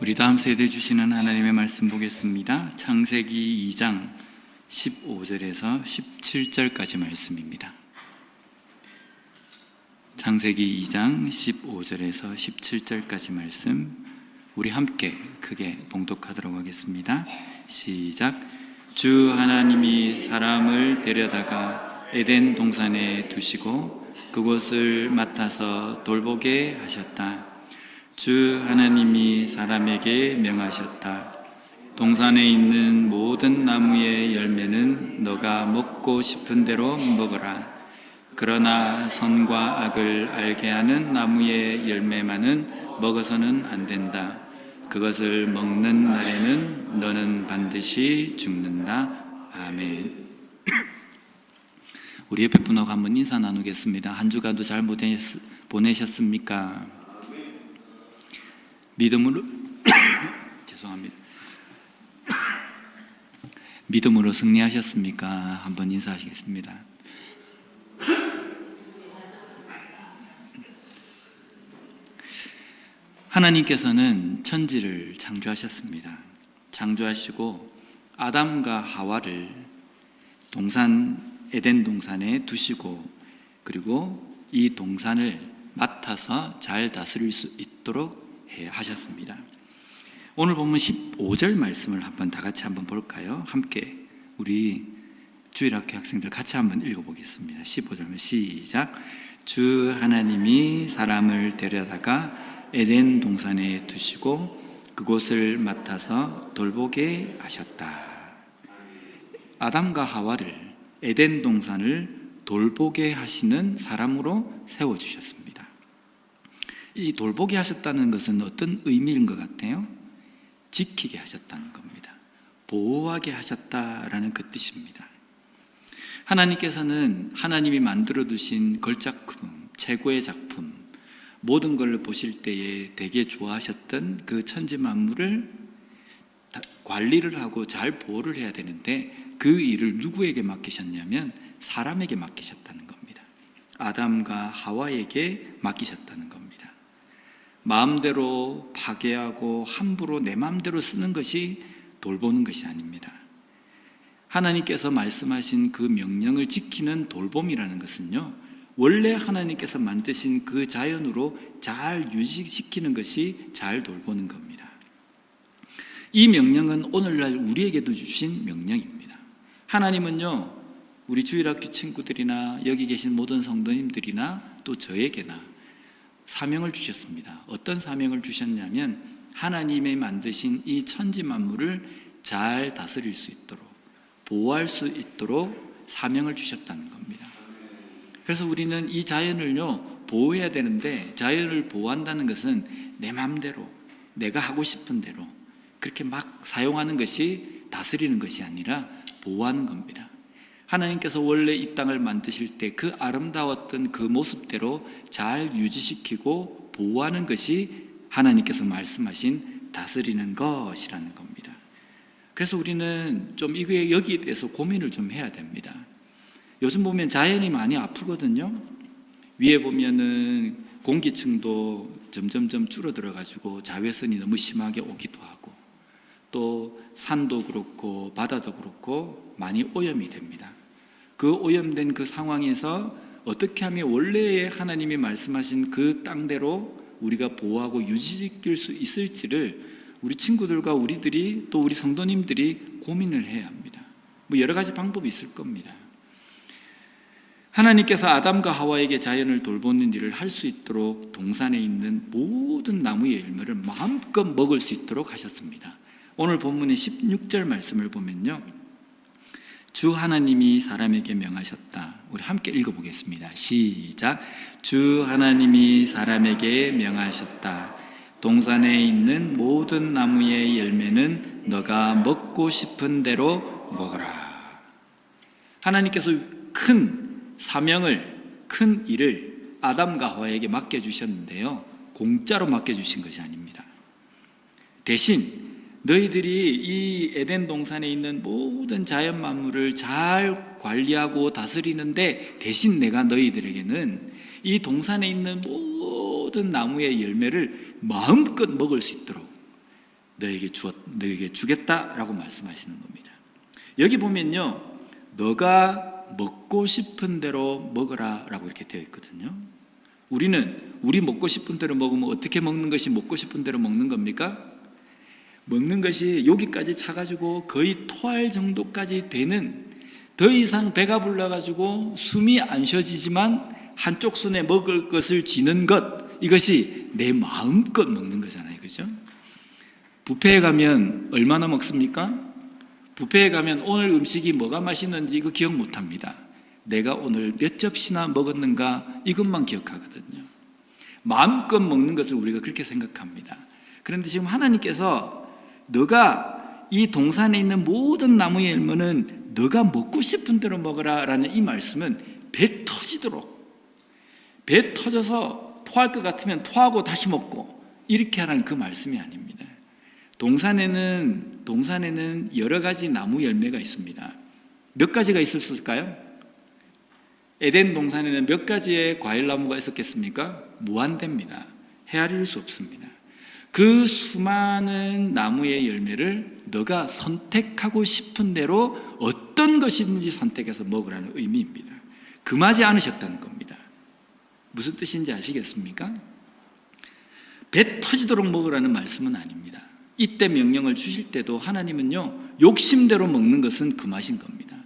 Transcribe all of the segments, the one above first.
우리 다음 세대 주시는 하나님의 말씀 보겠습니다. 창세기 2장 15절에서 17절까지 말씀입니다. 창세기 2장 15절에서 17절까지 말씀, 우리 함께 크게 봉독하도록 하겠습니다. 시작. 주 하나님이 사람을 데려다가 에덴 동산에 두시고 그곳을 맡아서 돌보게 하셨다. 주 하나님이 사람에게 명하셨다. 동산에 있는 모든 나무의 열매는 너가 먹고 싶은 대로 먹어라. 그러나 선과 악을 알게 하는 나무의 열매만은 먹어서는 안 된다. 그것을 먹는 날에는 너는 반드시 죽는다. 아멘. 우리 옆에 분하고 한번 인사 나누겠습니다. 한 주간도 잘 보내셨습니까? 믿음으로 죄송합니다. 믿음으로 승리하셨습니까? 한번 인사하시겠습니다. 하나님께서는 천지를 창조하셨습니다. 창조하시고 아담과 하와를 에덴 동산에 두시고, 그리고 이 동산을 맡아서 잘 다스릴 수 있도록 하셨습니다. 오늘 보면 15절 말씀을 다 같이 한번 볼까요? 함께 우리 주일학교 학생들 같이 한번 읽어보겠습니다. 15절 시작. 주 하나님이 사람을 데려다가 에덴 동산에 두시고 그곳을 맡아서 돌보게 하셨다. 아담과 하와를 에덴 동산을 돌보게 하시는 사람으로 세워주셨습니다. 이 돌보게 하셨다는 것은 어떤 의미인 것 같아요? 지키게 하셨다는 겁니다. 보호하게 하셨다라는 그 뜻입니다. 하나님께서는 하나님이 만들어 두신 걸작품, 최고의 작품, 모든 걸 보실 때에 되게 좋아하셨던 그 천지 만물을 관리를 하고 잘 보호를 해야 되는데, 그 일을 누구에게 맡기셨냐면 사람에게 맡기셨다는 겁니다. 아담과 하와에게 맡기셨다는 겁니다. 마음대로 파괴하고 함부로 내 마음대로 쓰는 것이 돌보는 것이 아닙니다. 하나님께서 말씀하신 그 명령을 지키는 돌봄이라는 것은요, 원래 하나님께서 만드신 그 자연으로 잘 유지시키는 것이 잘 돌보는 겁니다. 이 명령은 오늘날 우리에게도 주신 명령입니다. 하나님은요, 우리 주일학교 친구들이나 여기 계신 모든 성도님들이나 또 저에게나 사명을 주셨습니다. 어떤 사명을 주셨냐면, 하나님의 만드신 이 천지 만물을 잘 다스릴 수 있도록, 보호할 수 있도록 사명을 주셨다는 겁니다. 그래서 우리는 이 자연을요, 보호해야 되는데, 자연을 보호한다는 것은 내 마음대로, 내가 하고 싶은 대로 그렇게 막 사용하는 것이 다스리는 것이 아니라 보호하는 겁니다. 하나님께서 원래 이 땅을 만드실 때 그 아름다웠던 그 모습대로 잘 유지시키고 보호하는 것이 하나님께서 말씀하신 다스리는 것이라는 겁니다. 그래서 우리는 좀 여기에 대해서 고민을 좀 해야 됩니다. 요즘 보면 자연이 많이 아프거든요. 위에 보면은 공기층도 점점점 줄어들어가지고 자외선이 너무 심하게 오기도 하고, 또 산도 그렇고 바다도 그렇고 많이 오염이 됩니다. 그 오염된 그 상황에서 어떻게 하면 원래의 하나님이 말씀하신 그 땅대로 우리가 보호하고 유지시킬 수 있을지를 우리 친구들과 우리들이, 또 우리 성도님들이 고민을 해야 합니다. 여러 가지 방법이 있을 겁니다. 하나님께서 아담과 하와에게 자연을 돌보는 일을 할 수 있도록 동산에 있는 모든 나무의 열매를 마음껏 먹을 수 있도록 하셨습니다. 오늘 본문의 16절 말씀을 보면요, 주 하나님이 사람에게 명하셨다. 우리 함께 읽어보겠습니다. 시작. 주 하나님이 사람에게 명하셨다. 동산에 있는 모든 나무의 열매는 너가 먹고 싶은 대로 먹어라. 하나님께서 큰 사명을, 큰 일을 아담과 하와에게 맡겨주셨는데요, 공짜로 맡겨주신 것이 아닙니다. 대신 너희들이 이 에덴 동산에 있는 모든 자연 만물을 잘 관리하고 다스리는데, 대신 내가 너희들에게는 이 동산에 있는 모든 나무의 열매를 마음껏 먹을 수 있도록 너에게 주겠다라고 말씀하시는 겁니다. 여기 보면요, 너가 먹고 싶은 대로 먹어라 라고 이렇게 되어 있거든요. 우리 먹고 싶은 대로 먹으면 어떻게 먹는 것이 먹고 싶은 대로 먹는 겁니까? 먹는 것이 여기까지 차가지고 거의 토할 정도까지 되는, 더 이상 배가 불러가지고 숨이 안 쉬어지지만 한쪽 손에 먹을 것을 쥐는 것, 이것이 내 마음껏 먹는 거잖아요. 그죠? 뷔페에 가면 얼마나 먹습니까? 뷔페에 가면 오늘 음식이 뭐가 맛있는지 이거 기억 못합니다. 내가 오늘 몇 접시나 먹었는가 이것만 기억하거든요. 마음껏 먹는 것을 우리가 그렇게 생각합니다. 그런데 지금 하나님께서 너가 이 동산에 있는 모든 나무의 열매는 너가 먹고 싶은 대로 먹어라 라는 이 말씀은 배 터져서 토할 것 같으면 토하고 다시 먹고 이렇게 하라는 그 말씀이 아닙니다. 동산에는 여러 가지 나무 열매가 있습니다. 몇 가지가 있었을까요? 에덴 동산에는 몇 가지의 과일나무가 있었겠습니까? 무한대입니다. 헤아릴 수 없습니다. 그 수많은 나무의 열매를 너가 선택하고 싶은 대로 어떤 것이든지 선택해서 먹으라는 의미입니다. 금하지 않으셨다는 겁니다. 무슨 뜻인지 아시겠습니까? 배 터지도록 먹으라는 말씀은 아닙니다. 이때 명령을 주실 때도 하나님은요, 욕심대로 먹는 것은 금하신 겁니다.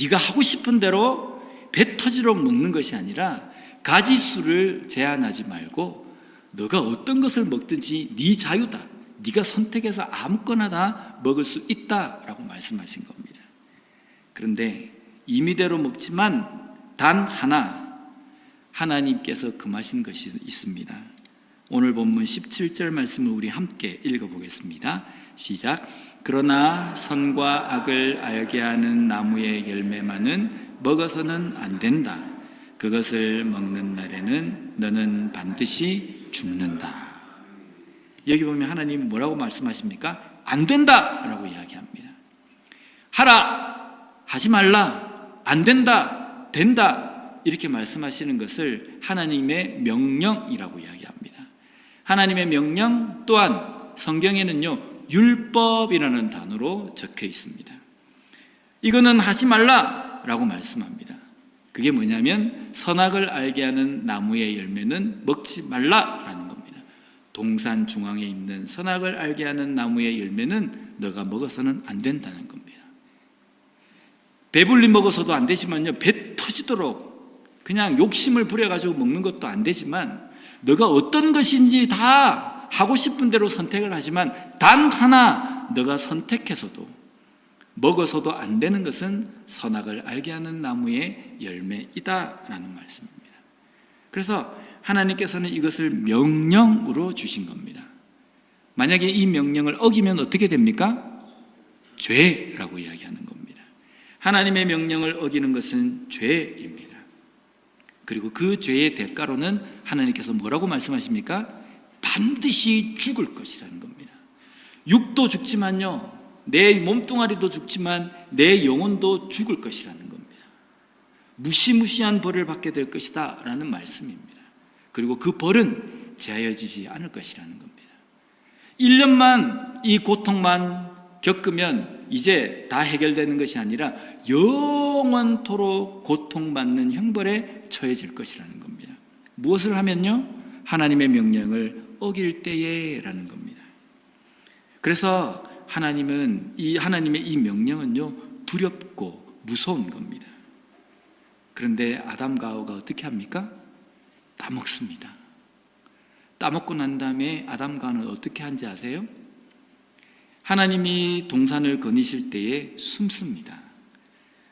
네가 하고 싶은 대로 배 터지도록 먹는 것이 아니라 가지수를 제한하지 말고 너가 어떤 것을 먹든지 네 자유다, 네가 선택해서 아무거나 다 먹을 수 있다라고 말씀하신 겁니다. 그런데 임의대로 먹지만 단 하나 하나님께서 금하신 것이 있습니다. 오늘 본문 17절 말씀을 우리 함께 읽어보겠습니다. 시작. 그러나 선과 악을 알게 하는 나무의 열매만은 먹어서는 안 된다. 그것을 먹는 날에는 너는 반드시 죽는다. 여기 보면 하나님 뭐라고 말씀하십니까? 안 된다 라고 이야기합니다. 하라, 하지 말라, 안 된다, 된다, 이렇게 말씀하시는 것을 하나님의 명령이라고 이야기합니다. 하나님의 명령 또한 성경에는요, 율법이라는 단어로 적혀 있습니다. 이거는 하지 말라 라고 말씀합니다. 그게 뭐냐면 선악을 알게 하는 나무의 열매는 먹지 말라라는 겁니다. 동산 중앙에 있는 선악을 알게 하는 나무의 열매는 너가 먹어서는 안 된다는 겁니다. 배불리 먹어서도 안 되지만요, 배 터지도록 그냥 욕심을 부려가지고 먹는 것도 안 되지만 너가 어떤 것인지 다 하고 싶은 대로 선택을 하지만 단 하나 너가 선택해서도 먹어서도 안 되는 것은 선악을 알게 하는 나무의 열매이다라는 말씀입니다. 그래서 하나님께서는 이것을 명령으로 주신 겁니다. 만약에 이 명령을 어기면 어떻게 됩니까? 죄라고 이야기하는 겁니다. 하나님의 명령을 어기는 것은 죄입니다. 그리고 그 죄의 대가로는 하나님께서 뭐라고 말씀하십니까? 반드시 죽을 것이라는 겁니다. 육도 죽지만요, 내 몸뚱아리도 죽지만 내 영혼도 죽을 것이라는 겁니다. 무시무시한 벌을 받게 될 것이다 라는 말씀입니다. 그리고 그 벌은 제하여지지 않을 것이라는 겁니다. 1년만 이 고통만 겪으면 이제 다 해결되는 것이 아니라 영원토록 고통받는 형벌에 처해질 것이라는 겁니다. 무엇을 하면요? 하나님의 명령을 어길 때에라는 겁니다. 그래서 하나님의 이 명령은요, 두렵고 무서운 겁니다. 그런데 아담과 하와가 어떻게 합니까? 따먹습니다. 따먹고 난 다음에 아담과 하와는 어떻게 한지 아세요? 하나님이 동산을 거니실 때에 숨습니다.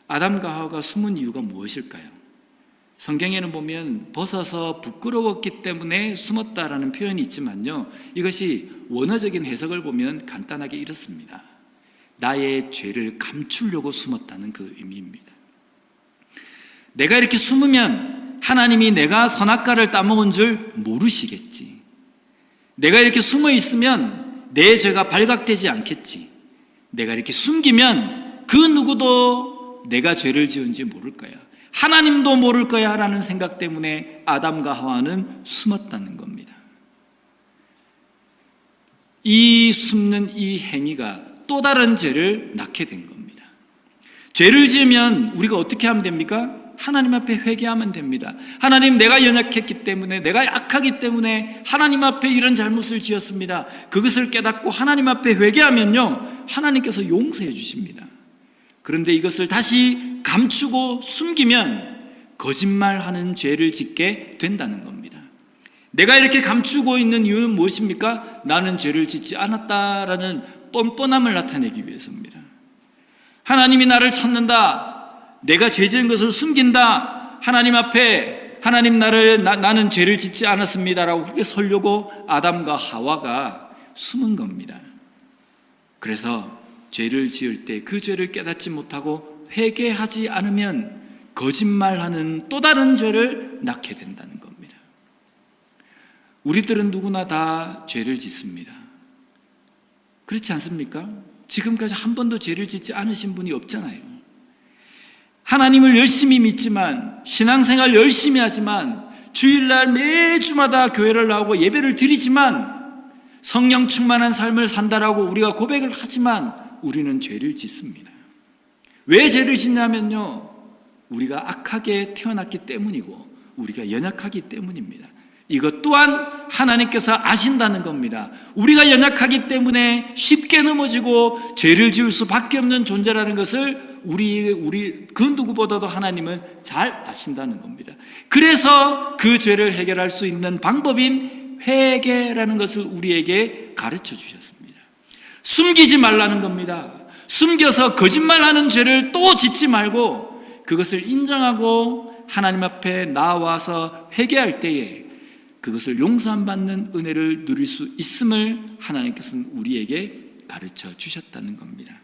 아담과 하와가 숨은 이유가 무엇일까요? 성경에는 보면 벗어서 부끄러웠기 때문에 숨었다라는 표현이 있지만요, 이것이 원어적인 해석을 보면 간단하게 이렇습니다. 나의 죄를 감추려고 숨었다는 그 의미입니다. 내가 이렇게 숨으면 하나님이 내가 선악과를 따먹은 줄 모르시겠지. 내가 이렇게 숨어 있으면 내 죄가 발각되지 않겠지. 내가 이렇게 숨기면 그 누구도 내가 죄를 지은지 모를 거야. 하나님도 모를 거야 라는 생각 때문에 아담과 하와는 숨었다는 겁니다. 이 숨는 이 행위가 또 다른 죄를 낳게 된 겁니다. 죄를 지으면 우리가 어떻게 하면 됩니까? 하나님 앞에 회개하면 됩니다. 하나님, 내가 연약했기 때문에, 내가 약하기 때문에 하나님 앞에 이런 잘못을 지었습니다. 그것을 깨닫고 하나님 앞에 회개하면요, 하나님께서 용서해 주십니다. 그런데 이것을 다시 감추고 숨기면 거짓말하는 죄를 짓게 된다는 겁니다. 내가 이렇게 감추고 있는 이유는 무엇입니까? 나는 죄를 짓지 않았다라는 뻔뻔함을 나타내기 위해서입니다. 하나님이 나를 찾는다, 내가 죄 지은 것을 숨긴다, 하나님 앞에 하나님 나는 죄를 짓지 않았습니다라고 그렇게 설려고 아담과 하와가 숨은 겁니다. 그래서 죄를 지을 때 그 죄를 깨닫지 못하고 회개하지 않으면 거짓말하는 또 다른 죄를 낳게 된다는 겁니다. 우리들은 누구나 다 죄를 짓습니다. 그렇지 않습니까? 지금까지 한 번도 죄를 짓지 않으신 분이 없잖아요. 하나님을 열심히 믿지만, 신앙생활 열심히 하지만, 주일날 매주마다 교회를 나오고 예배를 드리지만, 성령 충만한 삶을 산다라고 우리가 고백을 하지만 우리는 죄를 짓습니다. 왜 죄를 짓냐면요, 우리가 악하게 태어났기 때문이고 우리가 연약하기 때문입니다. 이것 또한 하나님께서 아신다는 겁니다. 우리가 연약하기 때문에 쉽게 넘어지고 죄를 지을 수밖에 없는 존재라는 것을 그 누구보다도 하나님은 잘 아신다는 겁니다. 그래서 그 죄를 해결할 수 있는 방법인 회개라는 것을 우리에게 가르쳐 주셨습니다. 숨기지 말라는 겁니다. 숨겨서 거짓말하는 죄를 또 짓지 말고 그것을 인정하고 하나님 앞에 나와서 회개할 때에 그것을 용서받는 은혜를 누릴 수 있음을 하나님께서는 우리에게 가르쳐 주셨다는 겁니다.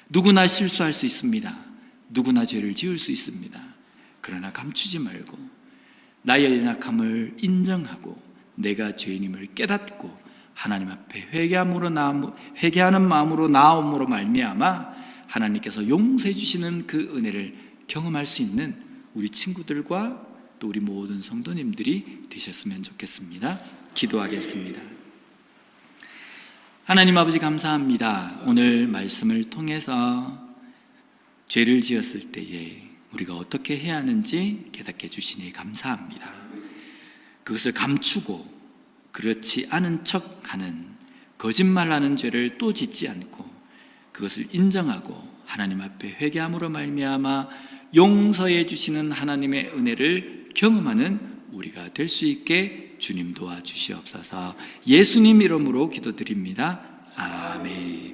누구나 실수할 수 있습니다. 누구나 죄를 지을 수 있습니다. 그러나 감추지 말고 나의 연약함을 인정하고 내가 죄인임을 깨닫고 하나님 앞에 회개하는 마음으로 나옴으로 말미암아 하나님께서 용서해 주시는 그 은혜를 경험할 수 있는 우리 친구들과 또 우리 모든 성도님들이 되셨으면 좋겠습니다. 기도하겠습니다. 하나님 아버지, 감사합니다. 오늘 말씀을 통해서 죄를 지었을 때에 우리가 어떻게 해야 하는지 깨닫게 해주시니 감사합니다. 그것을 감추고 그렇지 않은 척하는 거짓말하는 죄를 또 짓지 않고 그것을 인정하고 하나님 앞에 회개함으로 말미암아 용서해 주시는 하나님의 은혜를 경험하는 우리가 될 수 있게 주님 도와주시옵소서. 예수님 이름으로 기도드립니다. 아멘.